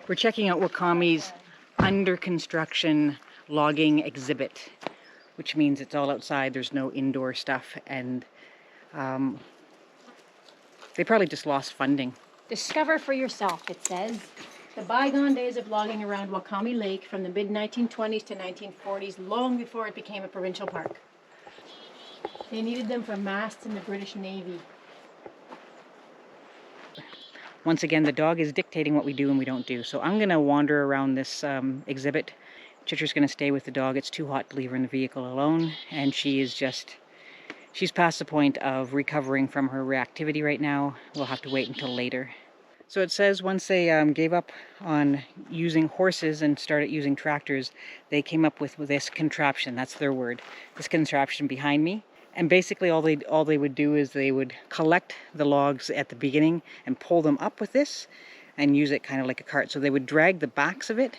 We're checking out Wakami's under construction logging exhibit, which means it's all outside, there's no indoor stuff, and they probably just lost funding. Discover for yourself, it says. The bygone days of logging around Wakami Lake from the mid-1920s to 1940s, long before it became a provincial park. They needed them for masts in the British Navy. Once again, the dog is dictating what we do and we don't do. So I'm going to wander around this exhibit. Chitter's going to stay with the dog. It's too hot to leave her in the vehicle alone. And she's past the point of recovering from her reactivity right now. We'll have to wait until later. So it says once they gave up on using horses and started using tractors, they came up with this contraption. That's their word. This contraption behind me. And basically all they would do is they would collect the logs at the beginning and pull them up with this and use it kind of like a cart. So they would drag the backs of it,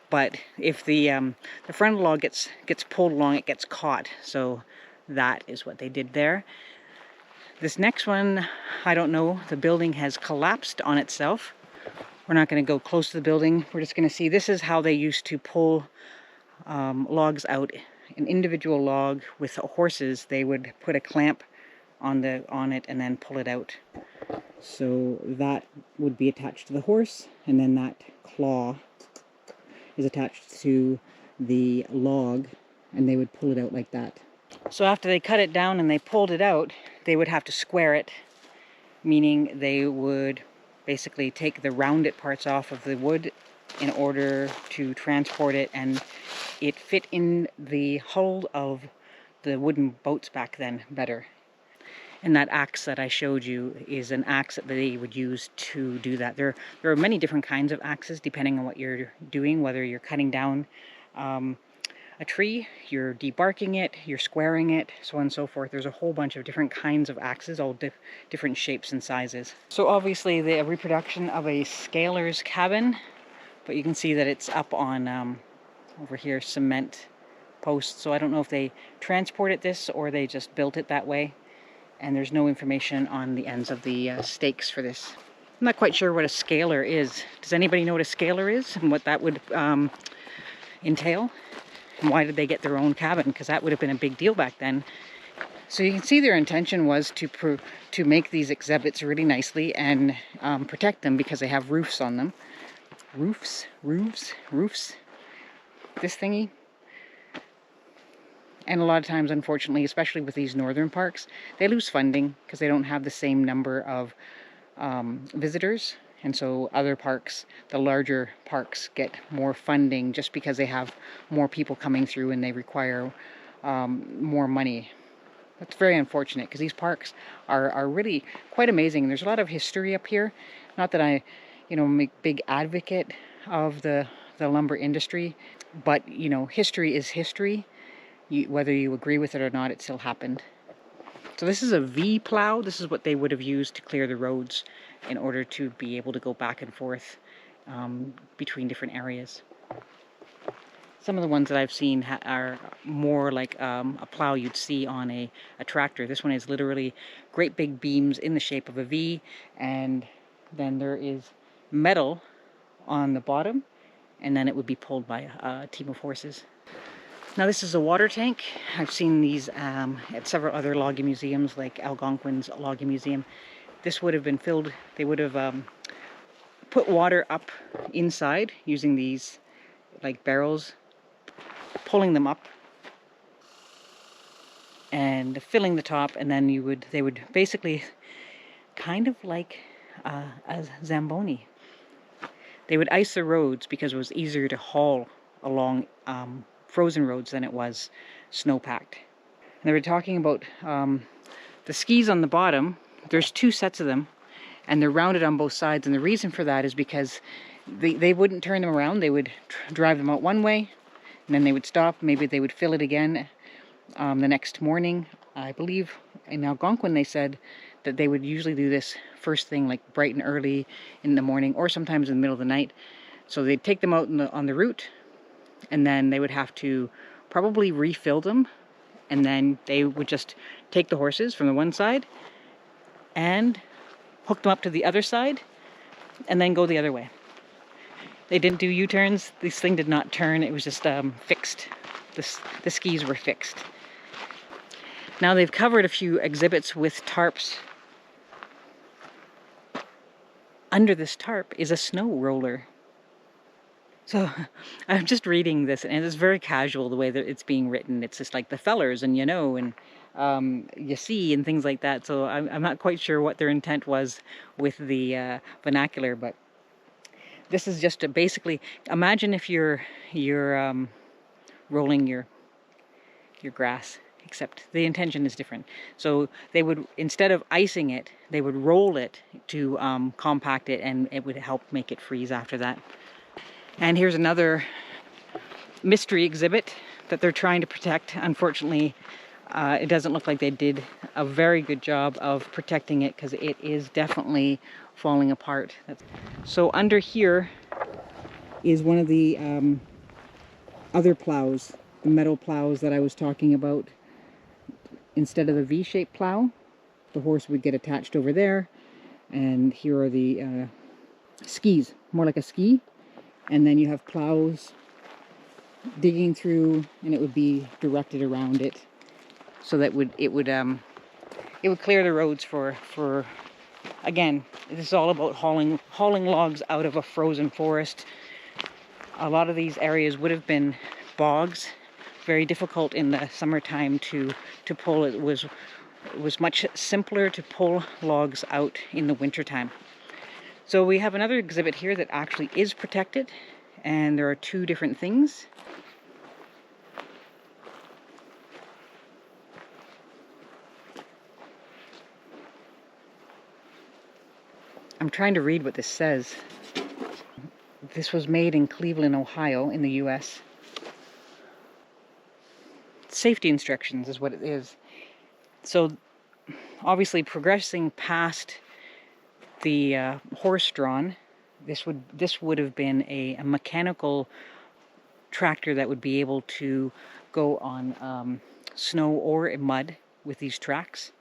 but if the front log gets pulled along, it gets caught. So that is what they did there. This next one, I don't know. The building has collapsed on itself. We're not going to go close to the building. We're just going to see this is how they used to pull logs out. An individual log with horses, they would put a clamp on it and then pull it out. So that would be attached to the horse, and then that claw is attached to the log, and they would pull it out like that. So after they cut it down and they pulled it out, they would have to square it, meaning they would basically take the rounded parts off of the wood in order to transport it, and it fit in the hull of the wooden boats back then better. And that axe that I showed you is an axe that they would use to do that. There are many different kinds of axes depending on what you're doing, whether you're cutting down a tree, you're debarking it, you're squaring it, so on and so forth. There's a whole bunch of different kinds of axes, all different shapes and sizes. So obviously the reproduction of a scalar's cabin, but you can see that it's up on over here cement posts. So I don't know if they transported this or they just built it that way. And there's no information on the ends of the stakes for this. I'm not quite sure what a scalar is. Does anybody know what a scalar is and what that would entail? And why did they get their own cabin? Because that would have been a big deal back then. So you can see their intention was to make these exhibits really nicely and protect them because they have roofs on them. Roofs. This thingy. And a lot of times, unfortunately, especially with these northern parks, they lose funding because they don't have the same number of visitors. And so other parks, the larger parks, get more funding just because they have more people coming through and they require more money. That's very unfortunate because these parks are really quite amazing. And there's a lot of history up here. Not that I, I'm a big advocate of the lumber industry, but, history is history. Whether you agree with it or not, it still happened. So this is a V-plow. This is what they would have used to clear the roads in order to be able to go back and forth between different areas. Some of the ones that I've seen are more like a plow you'd see on a tractor. This one is literally great big beams in the shape of a V, and then there is metal on the bottom, and then it would be pulled by a team of horses. Now this is a water tank. I've seen these at several other logging museums, like Algonquin's logging museum. This would have been filled, they would have put water up inside using these like barrels, pulling them up and filling the top, and then they would basically kind of like a Zamboni. They would ice the roads because it was easier to haul along frozen roads than it was snow-packed. And they were talking about the skis on the bottom. There's two sets of them, and they're rounded on both sides. And the reason for that is because they wouldn't turn them around. They would drive them out one way, and then they would stop. Maybe they would fill it again the next morning. I believe in Algonquin they said that they would usually do this first thing, like bright and early in the morning, or sometimes in the middle of the night. So they'd take them out on the route, and then they would have to probably refill them, and then they would just take the horses from the one side and hook them up to the other side and then go the other way. They didn't do U-turns. This thing did not turn. It was just fixed. The skis were fixed. Now they've covered a few exhibits with tarps. Under this tarp is a snow roller. So I'm just reading this, and it's very casual the way that it's being written. It's just like the fellers and and you see and things like that. So I'm not quite sure what their intent was with the vernacular, but this is just basically, imagine if you're rolling your grass, except the intention is different. So they would, instead of icing it, they would roll it to compact it, and it would help make it freeze after that. And here's another mystery exhibit that they're trying to protect. Unfortunately, it doesn't look like they did a very good job of protecting it, because it is definitely falling apart. So under here is one of the other plows, the metal plows that I was talking about. Instead of the V-shaped plow, the horse would get attached over there, and here are the skis, more like a ski. And then you have plows digging through, and it would be directed around it, so that it would clear the roads for again, this is all about hauling logs out of a frozen forest. A lot of these areas would have been bogs, very difficult in the summertime to pull. It was much simpler to pull logs out in the wintertime. So we have another exhibit here that actually is protected, and there are two different things. I'm trying to read what this says. This was made in Cleveland, Ohio, in the US. Safety instructions is what it is. So obviously progressing past the horse-drawn, this would have been a mechanical tractor that would be able to go on snow or mud with these tracks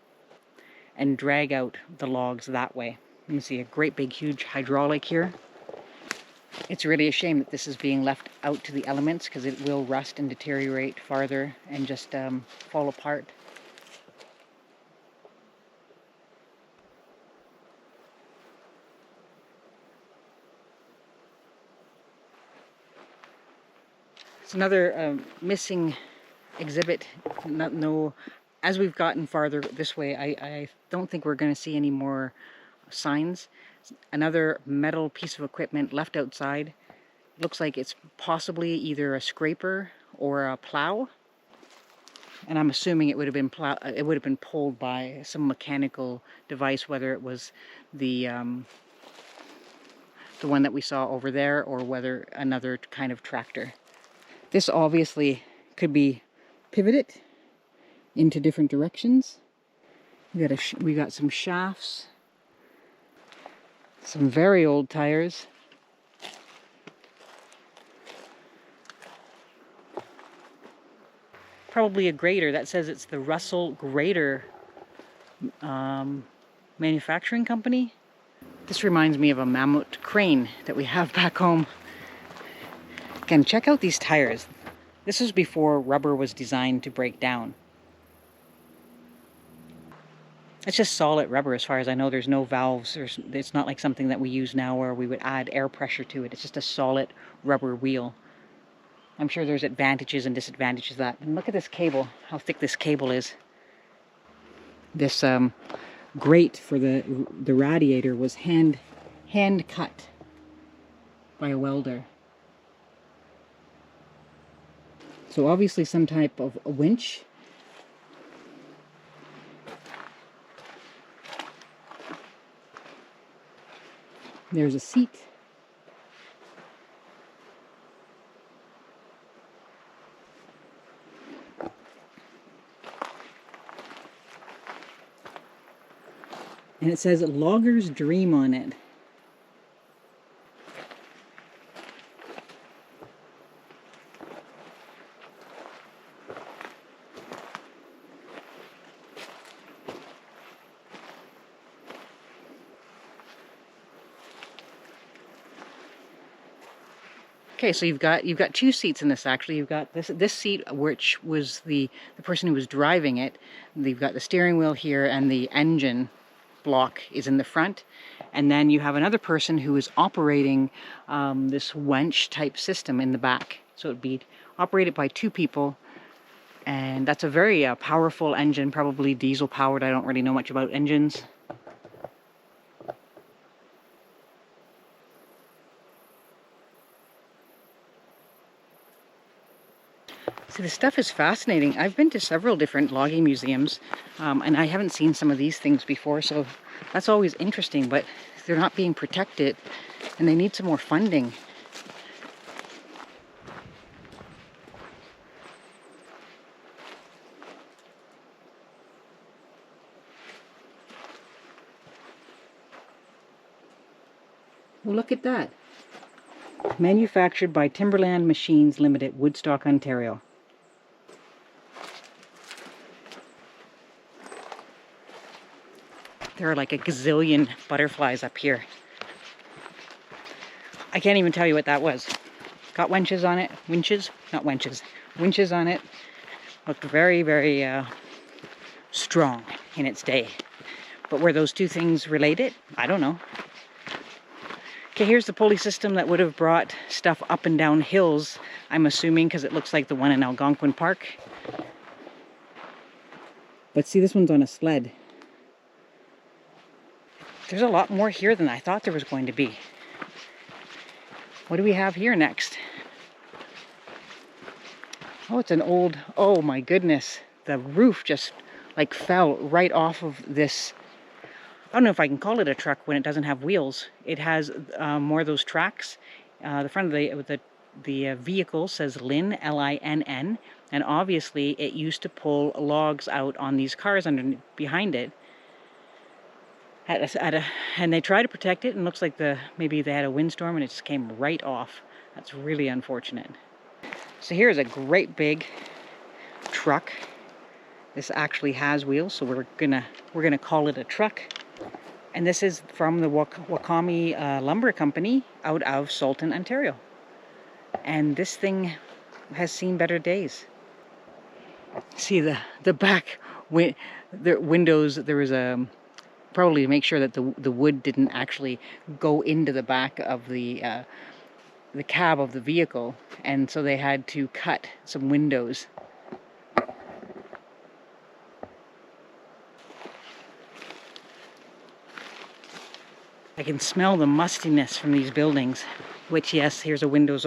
and drag out the logs that way. You can see a great big huge hydraulic here. It's really a shame that this is being left out to the elements, because it will rust and deteriorate farther and just fall apart. It's another missing exhibit. As we've gotten farther this way, I don't think we're going to see any more signs. Another metal piece of equipment left outside. Looks like it's possibly either a scraper or a plow. And I'm assuming it would have been pulled by some mechanical device, whether it was the one that we saw over there, or whether another kind of tractor. This obviously could be pivoted into different directions. We got some shafts, some very old tires. Probably a grater. That says it's the Russell Grater manufacturing company. This reminds me of a mammoth crane that we have back home. Again, check out these tires. This was before rubber was designed to break down. It's just solid rubber as far as I know. There's no valves. It's not like something that we use now where we would add air pressure to it. It's just a solid rubber wheel. I'm sure there's advantages and disadvantages to that. And look at this cable, how thick this cable is. This grate for the radiator was hand cut by a welder. So obviously some type of a winch. There's a seat. And it says Logger's Dream on it. Okay, so you've got two seats in this actually. You've got this seat, which was the person who was driving it. You've got the steering wheel here, and the engine block is in the front. And then you have another person who is operating this winch type system in the back. So it'd be operated by two people, and that's a very powerful engine, probably diesel powered. I don't really know much about engines. So this stuff is fascinating. I've been to several different logging museums, and I haven't seen some of these things before, so that's always interesting, but they're not being protected, and they need some more funding. Well, look at that. Manufactured by Timberland Machines Limited, Woodstock, Ontario. There are like a gazillion butterflies up here. I can't even tell you what that was. Got winches on it. Winches? Not winches. Winches on it. Looked very, very strong in its day. But were those two things related? I don't know. Okay, here's the pulley system that would have brought stuff up and down hills, I'm assuming, because it looks like the one in Algonquin Park. But see, this one's on a sled. There's a lot more here than I thought there was going to be. What do we have here next? Oh, it's an old, oh my goodness. The roof just like fell right off of this. I don't know if I can call it a truck when it doesn't have wheels. It has more of those tracks. The front of the vehicle says Linn, L-I-N-N, and obviously it used to pull logs out on these cars behind it. And they tried to protect it, and it looks like maybe they had a windstorm and it just came right off. That's really unfortunate. So here's a great big truck. This actually has wheels, so we're gonna call it a truck. And this is from the Wakami Lumber Company out of Sultan, Ontario. And this thing has seen better days. See the back the windows. There was a probably to make sure that the wood didn't actually go into the back of the cab of the vehicle, and so they had to cut some windows. I can smell the mustiness from these buildings, which, yes, here's a window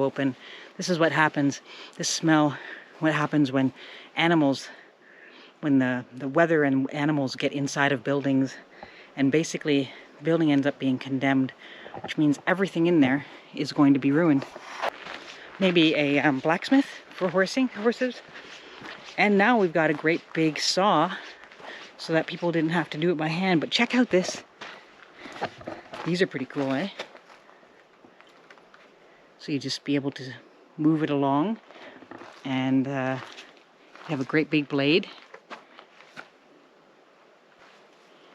open. This is what happens. This smell, what happens when animals, when the weather and animals get inside of buildings, and basically the building ends up being condemned, which means everything in there is going to be ruined. Maybe a blacksmith for horses. And now we've got a great big saw so that people didn't have to do it by hand. But check out this. These are pretty cool, eh? So you just be able to move it along, and you have a great big blade.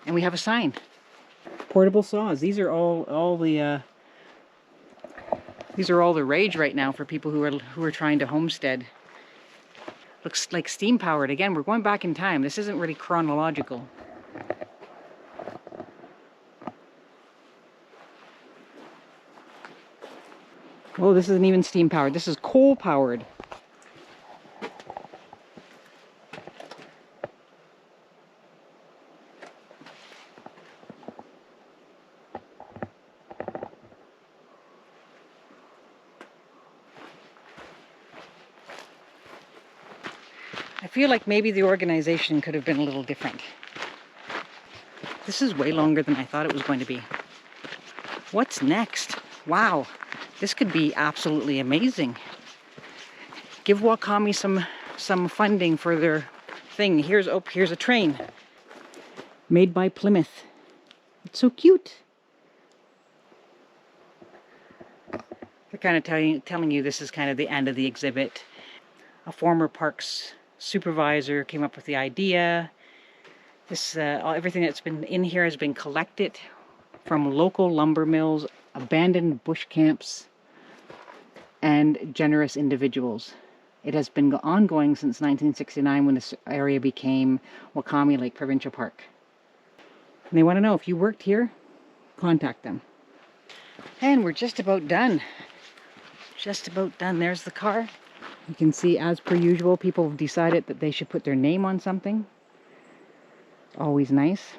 And we have a sign. Portable saws. These are all the rage right now for people who are trying to homestead. Looks like steam powered. Again, we're going back in time. This isn't really chronological. Oh, this isn't even steam powered. This is coal powered. I feel like maybe the organization could have been a little different. This is way longer than I thought it was going to be. What's next? Wow, this could be absolutely amazing. Give Wakami some funding for their thing. Here's a train made by Plymouth. It's so cute. They're kind of telling you this is kind of the end of the exhibit. A former parks supervisor came up with the idea. This everything that's been in here has been collected from local lumber mills, abandoned bush camps, and generous individuals. It has been ongoing since 1969 when this area became Wakami Lake Provincial Park. And they want to know if you worked here, contact them. And we're just about done. Just about done. There's the car. You can see, as per usual, people have decided that they should put their name on something. Always nice,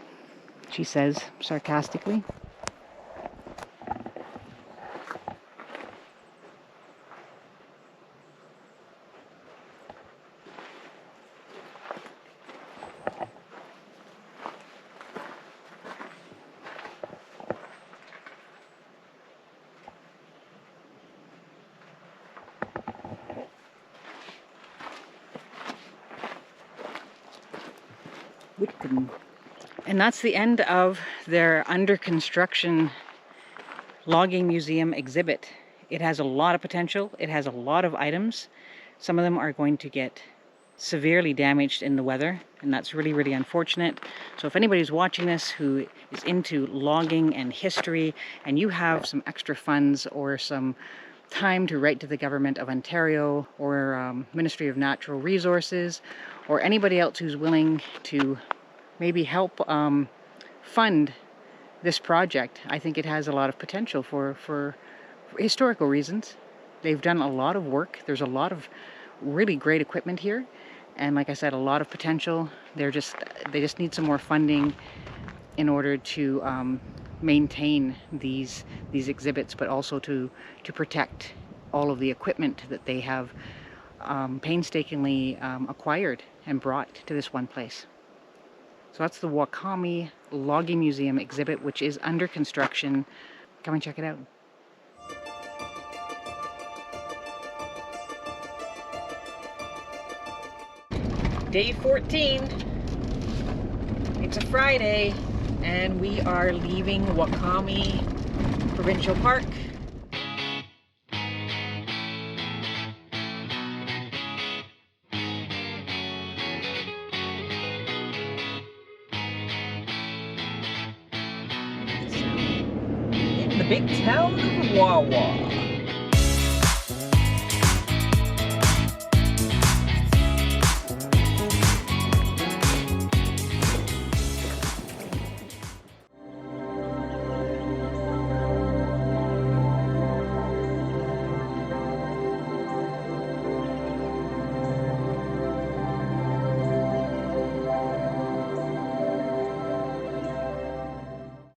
she says sarcastically. And that's the end of their under construction logging museum exhibit. It has a lot of potential. It has a lot of items. Some of them are going to get severely damaged in the weather, and that's really, really unfortunate. So if anybody's watching this who is into logging and history, and you have some extra funds or some time to write to the Government of Ontario or Ministry of Natural Resources, or anybody else who's willing to maybe help fund this project, I think it has a lot of potential for historical reasons. They've done a lot of work. There's a lot of really great equipment here, and like I said, a lot of potential. They just need some more funding in order to maintain these exhibits, but also to protect all of the equipment that they have painstakingly acquired and brought to this one place. So that's the Wakami Logging Museum exhibit, which is under construction. Come and check it out. Day 14. It's a Friday, and we are leaving Wakami Provincial Park. In the big town of Wawa.